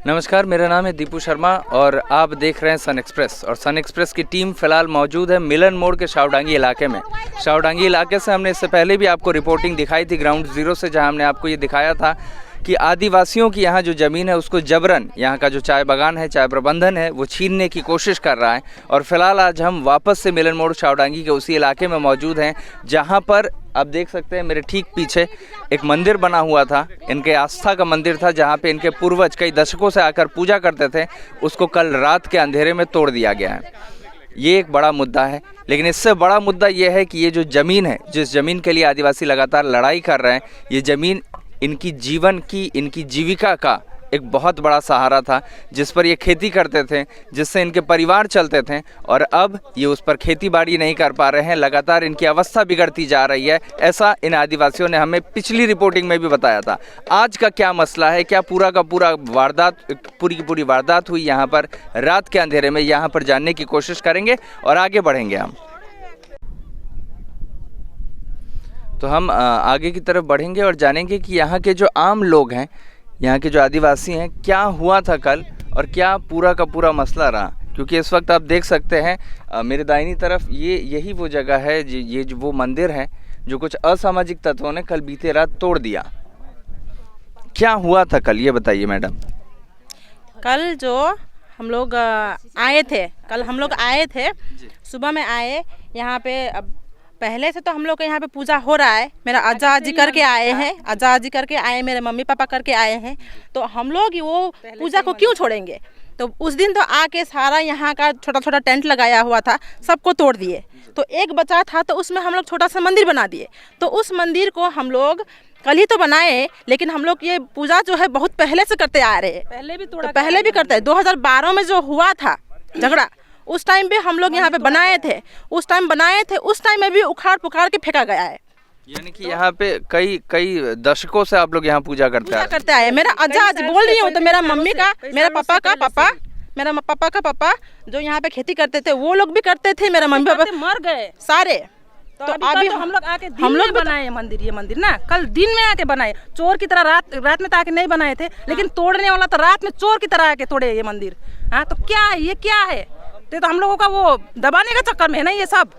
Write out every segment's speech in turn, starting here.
नमस्कार, मेरा नाम है दीपू शर्मा और आप देख रहे हैं सन एक्सप्रेस। और सन एक्सप्रेस की टीम फिलहाल मौजूद है मिलन मोड़ के शावडांगी इलाके में। शावडांगी इलाके से हमने इससे पहले भी आपको रिपोर्टिंग दिखाई थी ग्राउंड जीरो से, जहां हमने आपको ये दिखाया था कि आदिवासियों की यहाँ जो ज़मीन है उसको जबरन यहाँ का जो चाय बागान है, चाय प्रबंधन है, वो छीनने की कोशिश कर रहा है। और फिलहाल आज हम वापस से मिलन मोड़ शावडांगी के उसी इलाके में मौजूद हैं, जहाँ पर आप देख सकते हैं मेरे ठीक पीछे एक मंदिर बना हुआ था। इनके आस्था का मंदिर था, जहाँ पे इनके पूर्वज कई दशकों से आकर पूजा करते थे। उसको कल रात के अंधेरे में तोड़ दिया गया है। ये एक बड़ा मुद्दा है, लेकिन इससे बड़ा मुद्दा ये है कि ये जो ज़मीन है, जिस ज़मीन के लिए आदिवासी लगातार लड़ाई कर रहे हैं, ये ज़मीन इनकी जीवन की, इनकी जीविका का एक बहुत बड़ा सहारा था, जिस पर ये खेती करते थे, जिससे इनके परिवार चलते थे। और अब ये उस पर खेती बाड़ी नहीं कर पा रहे हैं, लगातार इनकी अवस्था बिगड़ती जा रही है। ऐसा इन आदिवासियों ने हमें पिछली रिपोर्टिंग में भी बताया था। आज का क्या मसला है, क्या पूरा का पूरा पूरी की पूरी वारदात हुई यहाँ पर रात के अंधेरे में, यहाँ पर जानने की कोशिश करेंगे और आगे बढ़ेंगे हम। तो हम आगे की तरफ बढ़ेंगे और जानेंगे कि यहाँ के जो आम लोग हैं, यहाँ के जो आदिवासी हैं, क्या हुआ था कल और क्या पूरा का पूरा मसला रहा। क्योंकि इस वक्त आप देख सकते हैं मेरे दाहिनी तरफ यही वो जगह है, ये जो वो मंदिर है जो कुछ असामाजिक तत्वों ने कल बीते रात तोड़ दिया। क्या हुआ था कल, ये बताइए मैडम। कल जो हम लोग आए थे, सुबह में आए यहाँ पे। अब पहले से तो हम लोग के यहाँ पे पूजा हो रहा है। मेरा अज्जा जी करके आए हैं, मेरे मम्मी पापा करके आए हैं। तो हम लोग वो पूजा को क्यों छोड़ेंगे। तो उस दिन तो आके सारा यहाँ का छोटा छोटा टेंट लगाया हुआ था, सबको तोड़ दिए। तो एक बचा था, तो उसमें हम लोग छोटा सा मंदिर बना दिए। तो उस मंदिर को हम लोग कल ही तो बनाए, लेकिन हम लोग ये पूजा जो है बहुत पहले से करते आ रहे हैं। पहले भी करते हैं। 2012 में जो हुआ था झगड़ा, उस टाइम पे हम लोग यहाँ पे बनाए थे। उस टाइम में भी उखाड़ पुखाड़ के फेंका गया है। यानी कि यहाँ पे कई दशकों से आप लोग यहाँ पूजा करते आए। मेरा अज्जा बोल रही हूँ, तो मेरा मम्मी का, मेरा पापा का पापा जो यहाँ पे खेती करते थे, वो लोग भी करते थे। मेरा मम्मी पापा मर गए सारे। तो अभी हम लोग आके दिन में बनाए ये मंदिर ना, कल दिन में आके बनाए। चोर की तरह रात में तो आके नहीं बनाए थे, लेकिन तोड़ने वाला तो रात में चोर की तरह आके तोड़े ये मंदिर। हाँ, तो क्या है। तो हम लोगों का वो दबाने का चक्कर में है ना, ये सब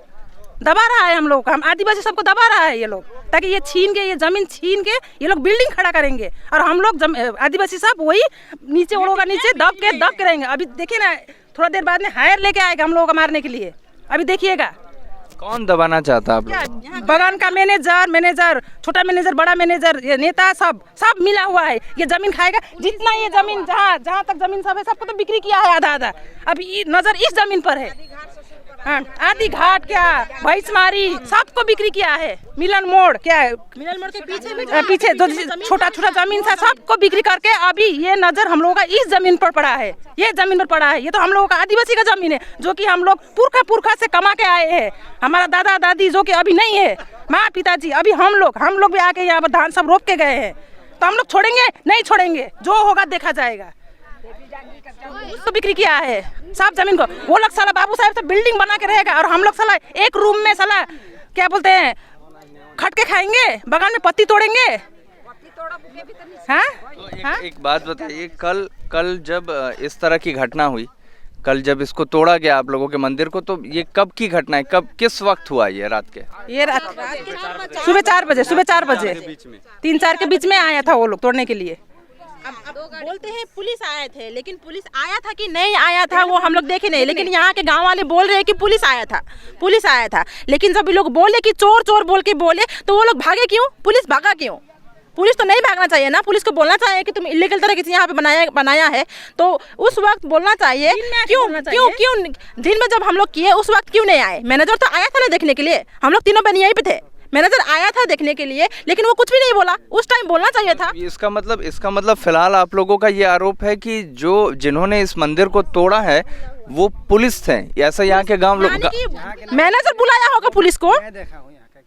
दबा रहा है हम लोग, हम आदिवासी सबको दबा रहा है ये लोग, ताकि ये जमीन छीन के ये लोग बिल्डिंग खड़ा करेंगे। और हम लोग आदिवासी सब वही नीचे उड़ोगा, नीचे दब के रहेंगे। अभी देखिए ना, थोड़ा देर बाद में हायर लेके आएगा हम लोगों को मारने के लिए। अभी देखिएगा कौन दबाना चाहता है आप लोग। बगान का मैनेजर, छोटा मैनेजर, बड़ा मैनेजर, ये नेता सब मिला हुआ है। ये जमीन खाएगा। जितना ये जमीन जहाँ तक जमीन सब है, सबको तो बिक्री किया है आधा। अभी नजर इस जमीन पर है। हाँ, आदि घाट क्या, भैंसमारी, सबको बिक्री किया है। मिलन मोड़ के पीछे जो छोटा जमीन था, सबको बिक्री करके अभी ये नजर हम लोगों का इस जमीन पर पड़ा है। ये तो हम लोगों का आदिवासी का जमीन है, जो कि हम लोग पुरखा से कमा के आए हैं। हमारा दादा दादी जो कि अभी नहीं है, माँ पिताजी, अभी हम लोग भी आके यहाँ पर धान सब रोप के गए हैं। तो हम लोग छोड़ेंगे नहीं छोड़ेंगे, जो होगा देखा जाएगा। उसको बिक्री किया है सब जमीन को। वो लोग साला बाबू साहब से बिल्डिंग बना के रहेगा, और हम लोग साला एक रूम में साला क्या बोलते हैं, खट के खाएंगे, बगान में पत्ती तोड़ेंगे। हाँ? एक बात बताइए, कल जब इस तरह की घटना हुई, कल जब इसको तोड़ा गया आप लोगों के मंदिर को, तो ये कब की घटना है, किस वक्त हुआ ये रात के? ये रात सुबह 4 बजे 3-4 के बीच में आया था वो लोग तोड़ने के लिए। अब बोलते हैं पुलिस आए थे, लेकिन पुलिस आया था कि नहीं आया था वो हम लोग देखे नहीं। लेकिन यहाँ के गांव वाले बोल रहे हैं कि पुलिस आया था। लेकिन जब लोग बोले कि चोर बोल के बोले, तो वो लोग भागे क्यों, पुलिस भागा क्यों? पुलिस तो नहीं भागना चाहिए ना, पुलिस को बोलना चाहिए कि तुम इलीगल तरीके से यहाँ पे बनाया है, तो उस वक्त बोलना चाहिए। क्यों दिन में जब हम लोग किए उस वक्त क्यों नहीं आए? मैनेजर तो आया था ना देखने के लिए, हम लोग तीनों बहन यहीं पे थे। मैनेजर आया था देखने के लिए, लेकिन वो कुछ भी नहीं बोला। उस टाइम बोलना चाहिए था। इसका मतलब फिलहाल आप लोगों का ये आरोप है कि जिन्होंने इस मंदिर को तोड़ा है वो पुलिस थे, ऐसा यहाँ के गांव लोग। मैनेजर बुलाया होगा पुलिस को।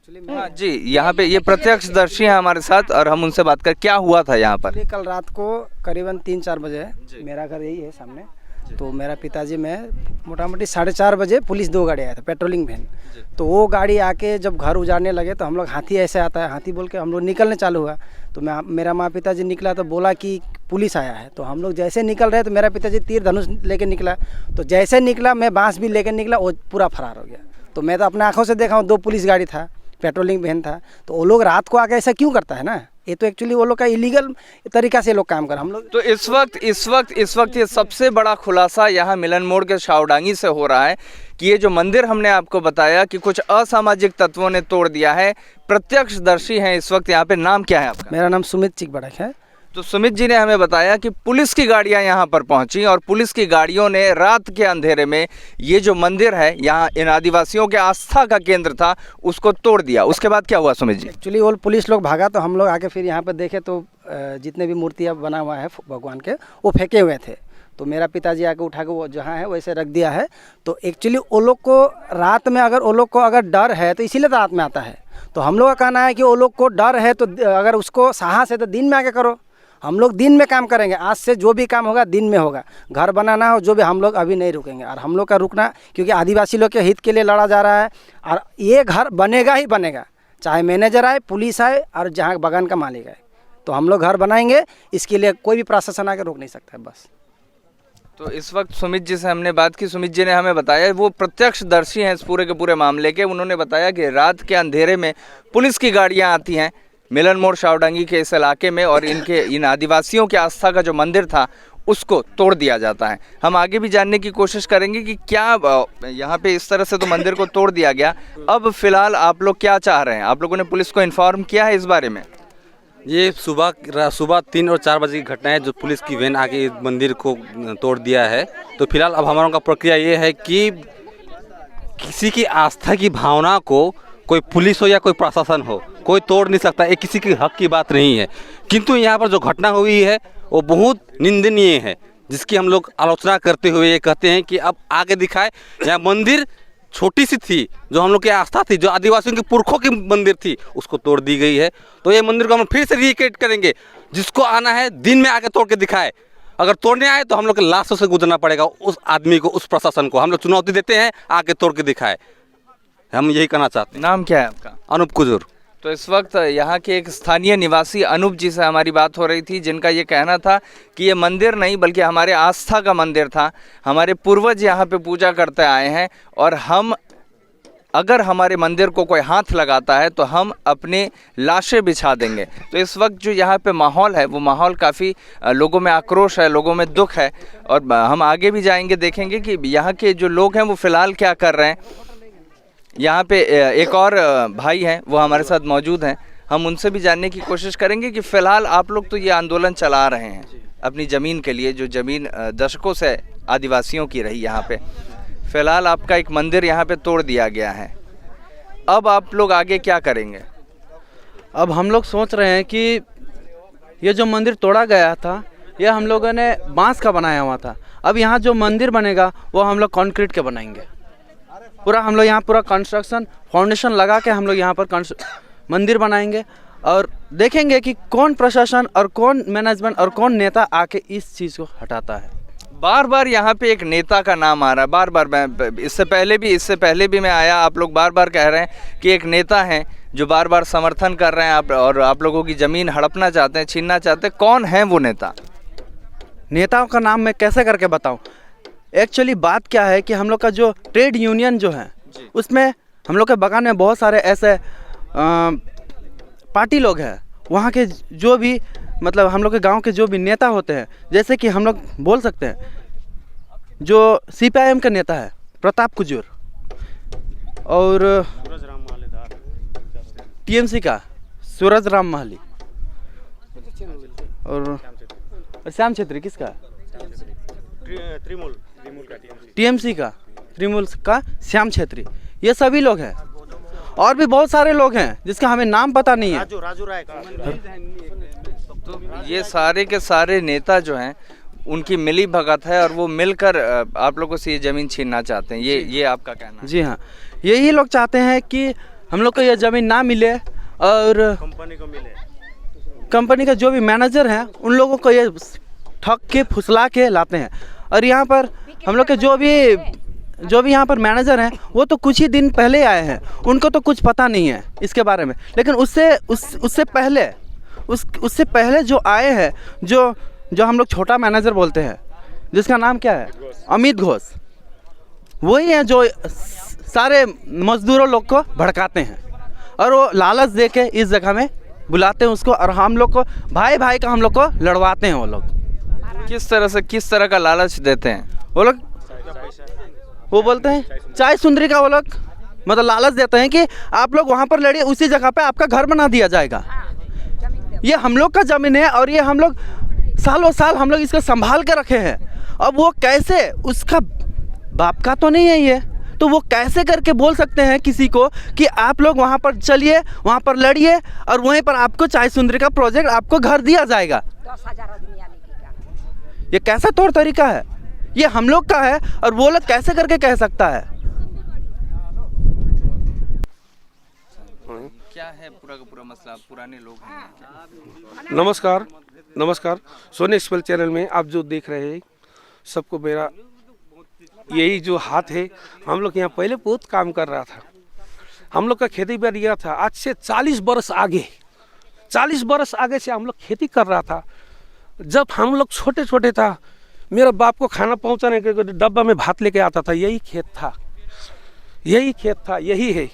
हाँ जी, यहाँ पे ये प्रत्यक्षदर्शी हैं हमारे साथ और हम उनसे बात कर क्या हुआ था यहाँ पर। कल रात को करीबन 3-4 बजे, मेरा घर यही है सामने, तो मेरा पिताजी में मोटा मोटी 4:30 बजे पुलिस 2 गाड़ी आया था, पेट्रोलिंग वैन। तो वो गाड़ी आके जब घर उजाड़ने लगे तो हम लोग हाथी ऐसे आता है, हाथी बोल के हम लोग निकलने चालू हुआ। तो मेरा माँ पिताजी निकला तो बोला कि पुलिस आया है। तो हम लोग जैसे निकल रहे तो मेरा पिताजी तीर धनुष लेके निकला। तो जैसे निकला मैं बांस भी लेके निकला, वो पूरा फरार हो गया। तो मैं तो अपने आंखों से देखा हूँ, 2 पुलिस गाड़ी था, पेट्रोलिंग वैन था। तो वो लोग रात को आके ऐसा क्यों करता है ना, ये तो एक्चुअली वो लोग का इलीगल तरीका से लोग काम कर। हम लोग तो इस वक्त ये सबसे बड़ा खुलासा यहाँ मिलन मोड़ के शावडांगी से हो रहा है कि ये जो मंदिर हमने आपको बताया कि कुछ असामाजिक तत्वों ने तोड़ दिया है, प्रत्यक्षदर्शी हैं इस वक्त यहाँ पे। नाम क्या है आपका? मेरा नाम सुमित चिकबड़क है। तो सुमित जी ने हमें बताया कि पुलिस की गाड़ियां यहाँ पर पहुंची और पुलिस की गाड़ियों ने रात के अंधेरे में ये जो मंदिर है, यहाँ इन आदिवासियों के आस्था का केंद्र था, उसको तोड़ दिया। उसके बाद क्या हुआ सुमित जी? एक्चुअली वो पुलिस लोग भागा तो हम लोग आके फिर यहाँ पर देखे तो जितने भी मूर्तियाँ बना हुआ है भगवान के, वो फेंके हुए थे। तो मेरा पिताजी आके उठा के वो जहाँ है वैसे रख दिया है। तो एक्चुअली वो लोग को रात में अगर डर है तो इसीलिए तो रात में आता है। तो हम लोग का कहना है कि वो लोग को डर है तो अगर उसको साहस है तो दिन में आके करो। हम लोग दिन में काम करेंगे, आज से जो भी काम होगा दिन में होगा। घर बनाना हो जो भी, हम लोग अभी नहीं रुकेंगे। और हम लोग का रुकना, क्योंकि आदिवासी लोग के हित के लिए लड़ा जा रहा है और ये घर बनेगा ही बनेगा, चाहे मैनेजर आए, पुलिस आए और जहाँ बगान का मालिक आए। तो हम लोग घर बनाएंगे, इसके लिए कोई भी प्रशासन आके रोक नहीं सकता है। बस तो इस वक्त सुमित जी से हमने बात की। सुमित जी ने हमें बताया, वो प्रत्यक्षदर्शी हैं इस पूरे के पूरे मामले के। उन्होंने बताया कि रात के अंधेरे में पुलिस की गाड़ियां आती हैं मिलन मोड़ शावडांगी के इस इलाके में और इन आदिवासियों के आस्था का जो मंदिर था उसको तोड़ दिया जाता है। हम आगे भी जानने की कोशिश करेंगे कि क्या यहाँ पे इस तरह से तो मंदिर को तोड़ दिया गया, अब फिलहाल आप लोग क्या चाह रहे हैं? आप लोगों ने पुलिस को इन्फॉर्म किया है इस बारे में? ये सुबह 3 और 4 बजे की घटना है जो पुलिस की वैन आके मंदिर को तोड़ दिया है। तो फिलहाल अब हमारों का प्रक्रिया ये है कि किसी की आस्था की भावना को कोई पुलिस हो या कोई प्रशासन हो, कोई तोड़ नहीं सकता। ये किसी के हक की बात नहीं है। किंतु यहाँ पर जो घटना हुई है वो बहुत निंदनीय है, जिसकी हम लोग आलोचना करते हुए ये कहते हैं कि अब आगे दिखाए। यहाँ मंदिर छोटी सी थी, जो हम लोग की आस्था थी, जो आदिवासियों के पुरखों की मंदिर थी, उसको तोड़ दी गई है। तो ये मंदिर को हम फिर से रिक्रिएट करेंगे। जिसको आना है दिन में आके तोड़ के दिखाए। अगर तोड़ने आए तो हम लोग के लाशों से गुजरना पड़ेगा। उस आदमी को, उस प्रशासन को हम लोग चुनौती देते हैं, आके तोड़ के दिखाए। हम यही कहना चाहते हैं। नाम क्या है आपका? अनूप कुजूर। तो इस वक्त यहाँ के एक स्थानीय निवासी अनूप जी से हमारी बात हो रही थी, जिनका ये कहना था कि ये मंदिर नहीं बल्कि हमारे आस्था का मंदिर था। हमारे पूर्वज यहाँ पे पूजा करते आए हैं और हम अगर हमारे मंदिर को कोई हाथ लगाता है तो हम अपने लाशें बिछा देंगे। तो इस वक्त जो यहाँ पे माहौल है वो माहौल काफ़ी लोगों में आक्रोश है, लोगों में दुख है। और हम आगे भी जाएंगे, देखेंगे कि यहाँ के जो लोग हैं वो फ़िलहाल क्या कर रहे हैं। यहाँ पे एक और भाई हैं, वो हमारे साथ मौजूद हैं। हम उनसे भी जानने की कोशिश करेंगे कि फ़िलहाल आप लोग तो ये आंदोलन चला रहे हैं अपनी ज़मीन के लिए, जो ज़मीन दशकों से आदिवासियों की रही यहाँ पे। फ़िलहाल आपका एक मंदिर यहाँ पे तोड़ दिया गया है, अब आप लोग आगे क्या करेंगे? अब हम लोग सोच रहे हैं कि ये जो मंदिर तोड़ा गया था, ये हम लोगों ने बांस का बनाया हुआ था। अब यहाँ जो मंदिर बनेगा वो हम लोग कंक्रीट के बनाएंगे। पूरा हम लोग यहाँ पूरा कंस्ट्रक्शन फाउंडेशन लगा के हम लोग यहाँ पर मंदिर बनाएंगे और देखेंगे कि कौन प्रशासन और कौन मैनेजमेंट और कौन नेता आके इस चीज़ को हटाता है। बार बार यहाँ पे एक नेता का नाम आ रहा है, बार बार। मैं इससे पहले भी मैं आया, आप लोग बार बार कह रहे हैं कि एक नेता हैं जो बार बार समर्थन कर रहे हैं आप, और आप लोगों की ज़मीन हड़पना चाहते हैं, छीनना चाहते हैं। कौन है वो नेता? नेताओं का नाम मैं कैसे करके बताऊं? एक्चुअली बात क्या है कि हम लोग का जो ट्रेड यूनियन जो है उसमें हम लोग के बगान में बहुत सारे ऐसे पार्टी लोग हैं। वहाँ के जो भी मतलब हम लोग के गांव के जो भी नेता होते हैं, जैसे कि हम लोग बोल सकते हैं जो CPIM का नेता है प्रताप कुजूर, और TMC का सूरज राम महली, और श्याम छेत्री किसका? TMC का त्रिमूल का श्याम छेत्री। ये सभी लोग हैं और भी बहुत सारे लोग हैं जिसका हमें नाम पता नहीं है। राजू राय का। तो ये सारे के सारे नेता जो हैं उनकी मिली भगत है और वो मिलकर आप लोगों से ये ज़मीन छीनना चाहते हैं, ये आपका कहना है? जी हाँ, यही लोग चाहते हैं कि हम लोग को ये ज़मीन ना मिले और कंपनी का जो भी मैनेजर हैं उन लोगों को ये ठग के फुसला के लाते हैं। और यहाँ पर हम लोग के जो भी यहाँ पर मैनेजर हैं वो तो कुछ ही दिन पहले आए हैं, उनको तो कुछ पता नहीं है इसके बारे में। लेकिन उससे पहले जो आए हैं, जो हम लोग छोटा मैनेजर बोलते हैं, जिसका नाम क्या है, अमित घोष, वही हैं जो सारे मजदूरों लोग को भड़काते हैं और वो लालच दे के इस जगह में बुलाते हैं उसको, और हम लोग को भाई भाई का हम लोग को लड़वाते हैं। वो लोग किस तरह का लालच देते हैं? वो बोलते हैं चाय सुंदरी का, वो लोग मतलब लालच देते हैं कि आप लोग वहाँ पर लड़िए, उसी जगह पे आपका घर बना दिया जाएगा। ये हम लोग का ज़मीन है और ये हम लोग सालों साल हम लोग इसको संभाल के रखे हैं। अब वो कैसे, उसका बाप का तो नहीं है ये, तो वो कैसे करके बोल सकते हैं किसी को कि आप लोग वहाँ पर चलिए, वहाँ पर लड़िए और वहीं पर आपको चाय सुंदरी का प्रोजेक्ट, आपको घर दिया जाएगा। ये कैसा तौर तरीका है? ये हम लोग का है और वो लोग कैसे करके कह सकता है? क्या है पूरा का पूरा मसला? पुराने लोग हैं। नमस्कार सोनी एक्सप्रेस चैनल में आप जो देख रहे हैं सबको मेरा यही जो हाथ है। हम लोग यहाँ पहले बहुत काम कर रहा था, हम लोग का खेती बाड़ी था। आज से 40 बरस आगे से हम लोग खेती कर रहा था। जब हम लोग छोटे छोटे था, मेरा बाप को खाना पहुँचाने के डब्बा में भात लेके आता था। यही खेत था, यही है,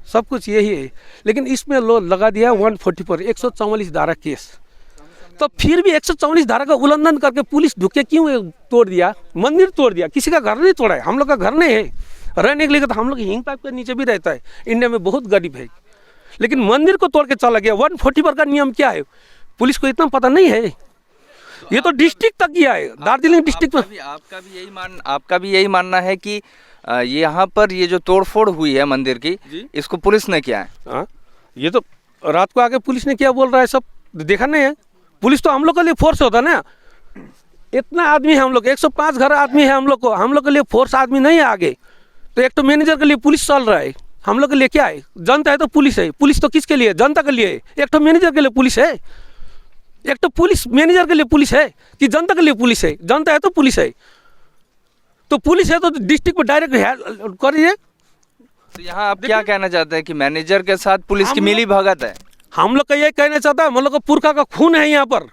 सब कुछ यही है। लेकिन इसमें लोग लगा दिया 140 पर 144 धारा केस। तो फिर भी 144 धारा का उल्लंघन करके पुलिस ढुके क्यों तोड़ दिया? मंदिर तोड़ दिया, किसी का घर नहीं तोड़ा है। हम लोग का घर नहीं है, रहने के लिए तो हम लोग हिंग पाइप के नीचे भी रहता है। इंडिया में बहुत गरीब है, लेकिन मंदिर को तोड़ के चला गया। 140 पर का नियम क्या है पुलिस को इतना पता नहीं है। ये तो डिस्ट्रिक्ट तक किया है, दार्जिलिंग डिस्ट्रिक्ट में। आपका भी यही मानना है कि यहाँ पर ये जो तोड़फोड़ हुई है मंदिर की, इसको पुलिस ने किया है? हाँ, ये तो रात को आके पुलिस ने क्या बोल रहा है सब देखा नहीं है। पुलिस तो हम लोग के लिए फोर्स होता है ना। इतना आदमी है हम लोग, 105 घर आदमी है हम लोग के लिए फोर्स आदमी नहीं है आगे। तो एक तो मैनेजर के लिए पुलिस चल रहा है, हम लोग के लिए क्या है? जनता है तो पुलिस है। पुलिस तो किसके लिए? जनता के लिए है। एक तो मैनेजर के लिए पुलिस है, एक तो पुलिस मैनेजर के लिए पुलिस है कि जनता के लिए पुलिस है? जनता है तो पुलिस है। तो पुलिस है तो डिस्ट्रिक्ट में डायरेक्ट करिए। तो यहाँ आप क्या कहना चाहते हैं कि मैनेजर के साथ पुलिस की मिली भगत है? हम लोग का ये कहना चाहता है, हम लोग का पुरखा का खून है यहाँ पर।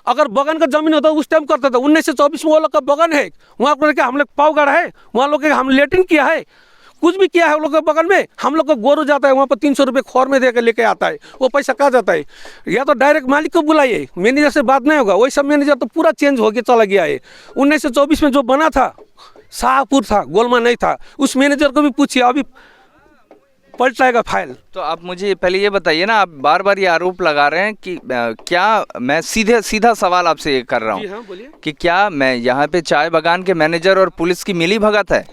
अगर बगन का जमीन होता उस टाइम करता था। 1924 में वो लोग का बगन है, वहाँ पर हम लोग पाव गाड़ा है, वहाँ लोग हम लेटिन किया है, कुछ भी किया है। वो लोग के बगल में हम लोग का गोरू जाता है, वहाँ पर 300 रुपये खोर में दे के लेके आता है। वो पैसा कहाँ जाता है? या तो डायरेक्ट मालिक को बुलाइए, मैनेजर से बात नहीं होगा। वही सब मैनेजर तो पूरा चेंज होके चला गया है। 1924 में जो बना था, शाहपुर था, गोलमा नहीं था। उस मैनेजर को भी पूछिए, अभी पलटाएगा फाइल। तो आप मुझे पहले ये बताइए ना, आप बार बार ये आरोप लगा रहे हैं कि क्या, मैं सीधा सवाल आपसे ये कर रहा हूँ कि क्या मैं यहाँ पे चाय बागान के मैनेजर और पुलिस की मिली भगत है?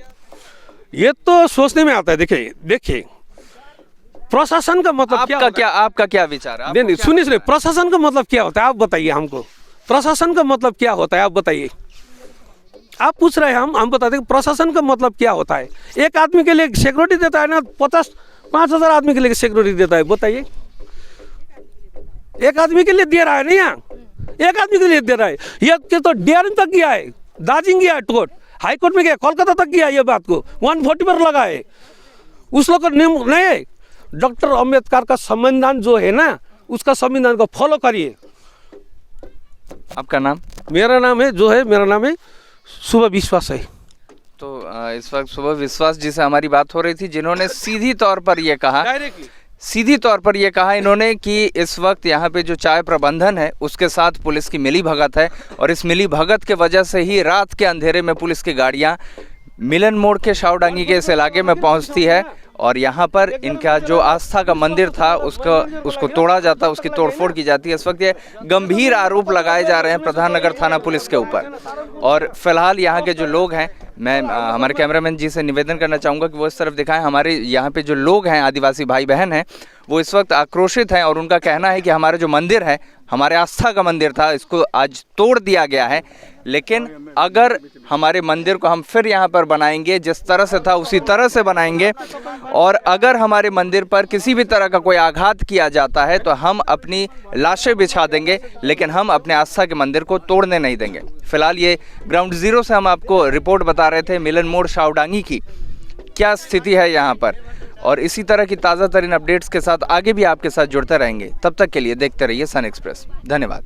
ये तो सोचने में आता है। देखिए प्रशासन का मतलब आपका क्या विचार है? नहीं, सुनिए, प्रशासन का मतलब क्या होता है आप बताइए हमको। प्रशासन का मतलब क्या होता है आप बताइए। आप पूछ रहे हैं, हम बताते हैं प्रशासन का मतलब क्या होता है। एक आदमी के लिए सिक्योरिटी देता है ना, 5,000 आदमी के लिए सिक्योरिटी देता है। बताइए, एक आदमी के लिए दे रहा है नहीं, यहाँ एक आदमी के लिए दे रहा है। ये तो डेयरिंग तक गया है, दार्जिलिंग गया है, कोर्ट हाई कोर्ट में गया, कोलकाता तक गया ये बात को 140 पर लगा है। उस लोग का नियम नहीं है। डॉक्टर अम्बेडकर का संविधान जो है ना, उसका संविधान को फॉलो करिए। आपका नाम? मेरा नाम है शुभ विश्वास है। तो इस वक्त शुभ विश्वास जी से हमारी बात हो रही थी, जिन्होंने सीधी तौर पर ये कहा इन्होंने कि इस वक्त यहाँ पे जो चाय प्रबंधन है उसके साथ पुलिस की मिली भगत है, और इस मिली भगत के वजह से ही रात के अंधेरे में पुलिस की गाड़ियाँ मिलन मोड़ के शावडांगी के इस इलाके में पहुँचती है, और यहाँ पर इनका जो आस्था का मंदिर था उसको तोड़ा जाता है, उसकी तोड़फोड़ की जाती है। इस वक्त ये गंभीर आरोप लगाए जा रहे हैं प्रधान नगर थाना पुलिस के ऊपर। और फिलहाल यहाँ के जो लोग हैं, मैं हमारे कैमरामैन जी से निवेदन करना चाहूँगा कि वो इस तरफ दिखाएं। हमारे यहाँ पे जो लोग हैं, आदिवासी भाई बहन हैं, वो इस वक्त आक्रोशित हैं और उनका कहना है कि हमारा जो मंदिर है हमारे आस्था का मंदिर था, इसको आज तोड़ दिया गया है। लेकिन अगर हमारे मंदिर को हम फिर यहाँ पर बनाएंगे, जिस तरह से था उसी तरह से बनाएंगे, और अगर हमारे मंदिर पर किसी भी तरह का कोई आघात किया जाता है तो हम अपनी लाशें बिछा देंगे, लेकिन हम अपने आस्था के मंदिर को तोड़ने नहीं देंगे। फिलहाल ये ग्राउंड जीरो से हम आपको रिपोर्ट बता रहे थे मिलन मोड़ शावडांगी की क्या स्थिति है यहाँ पर, और इसी तरह की ताज़ा तरीन अपडेट्स के साथ आगे भी आपके साथ जुड़ते रहेंगे। तब तक के लिए देखते रहिए सन एक्सप्रेस। धन्यवाद।